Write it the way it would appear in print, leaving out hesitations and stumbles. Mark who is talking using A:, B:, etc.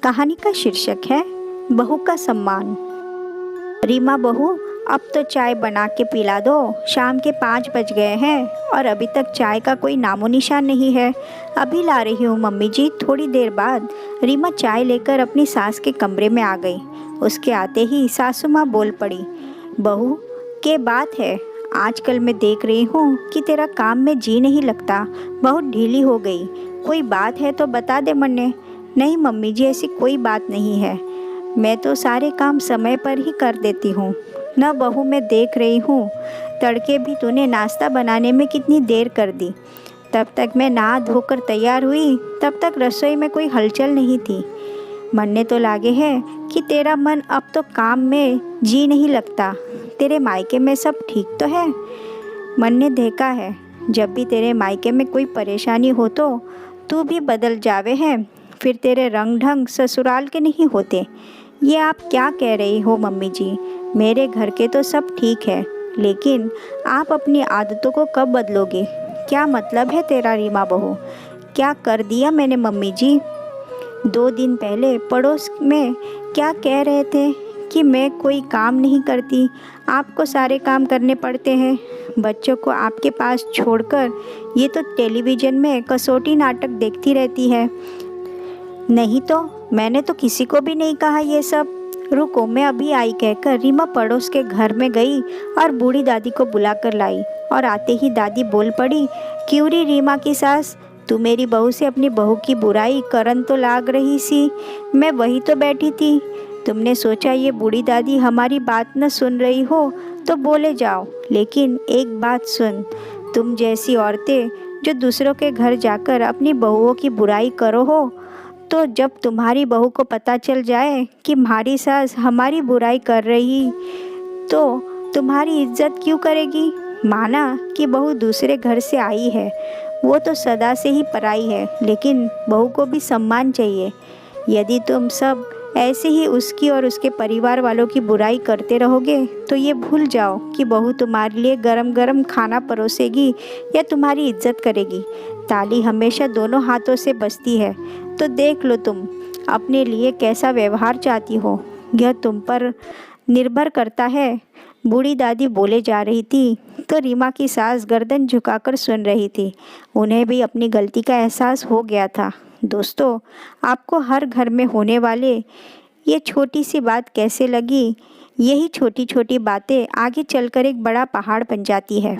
A: कहानी का शीर्षक है बहू का सम्मान। रीमा बहू, अब तो चाय बना के पिला दो। शाम के 5 बज गए हैं और अभी तक चाय का कोई नामो निशान नहीं है। अभी ला रही हूँ मम्मी जी। थोड़ी देर बाद रीमा चाय लेकर अपनी सास के कमरे में आ गई। उसके आते ही सासू माँ बोल पड़ी, बहू के बात है, आजकल मैं देख रही हूँ कि तेरा काम में जी नहीं लगता, बहुत ढीली हो गई। कोई बात है तो बता दे मन्ने। नहीं मम्मी जी, ऐसी कोई बात नहीं है, मैं तो सारे काम समय पर ही कर देती हूँ। न बहू, मैं देख रही हूँ तड़के भी तूने नाश्ता बनाने में कितनी देर कर दी। तब तक मैं नहा धोकर तैयार हुई, तब तक रसोई में कोई हलचल नहीं थी। मन्ने तो लागे है कि तेरा मन अब तो काम में जी नहीं लगता। तेरे मायके में सब ठीक तो है? मन्ने देखा है, जब भी तेरे मायके में कोई परेशानी हो तो तू भी बदल जावे है, फिर तेरे रंग ढंग ससुराल के नहीं होते। ये आप क्या कह रही हो मम्मी जी? मेरे घर के तो सब ठीक है, लेकिन आप अपनी आदतों को कब बदलोगे? क्या मतलब है तेरा रीमा बहू? क्या कर दिया मैंने मम्मी जी? 2 दिन पहले पड़ोस में क्या कह रहे थे कि मैं कोई काम नहीं करती, आपको सारे काम करने पड़ते हैं। बच्चों को आपके पास छोड़कर ये तो टेलीविज़न में कसौटी नाटक देखती रहती है। नहीं तो मैंने तो किसी को भी नहीं कहा ये सब। रुको, मैं अभी आई कहकर रीमा पड़ोस के घर में गई और बूढ़ी दादी को बुलाकर लाई। और आते ही दादी बोल पड़ी, क्यों री रीमा की सास, तू मेरी बहू से अपनी बहू की बुराई करन तो लाग रही सी। मैं वही तो बैठी थी। तुमने सोचा ये बूढ़ी दादी हमारी बात न सुन रही हो तो बोले जाओ, लेकिन एक बात सुन, तुम जैसी औरतें जो दूसरों के घर जाकर अपनी बहुओं की बुराई करो हो, तो जब तुम्हारी बहू को पता चल जाए कि हमारी सास हमारी बुराई कर रही, तो तुम्हारी इज्जत क्यों करेगी? माना कि बहू दूसरे घर से आई है, वो तो सदा से ही पराई है, लेकिन बहू को भी सम्मान चाहिए। यदि तुम सब ऐसे ही उसकी और उसके परिवार वालों की बुराई करते रहोगे तो ये भूल जाओ कि बहू तुम्हारे लिए गरम गरम खाना परोसेगी या तुम्हारी इज्जत करेगी। ताली हमेशा दोनों हाथों से बजती है, तो देख लो तुम अपने लिए कैसा व्यवहार चाहती हो, यह तुम पर निर्भर करता है। बूढ़ी दादी बोले जा रही थी तो रीमा की सास गर्दन झुकाकर सुन रही थी। उन्हें भी अपनी गलती का एहसास हो गया था। दोस्तों, आपको हर घर में होने वाले ये छोटी सी बात कैसे लगी? यही छोटी छोटी बातें आगे चलकर एक बड़ा पहाड़ बन जाती है।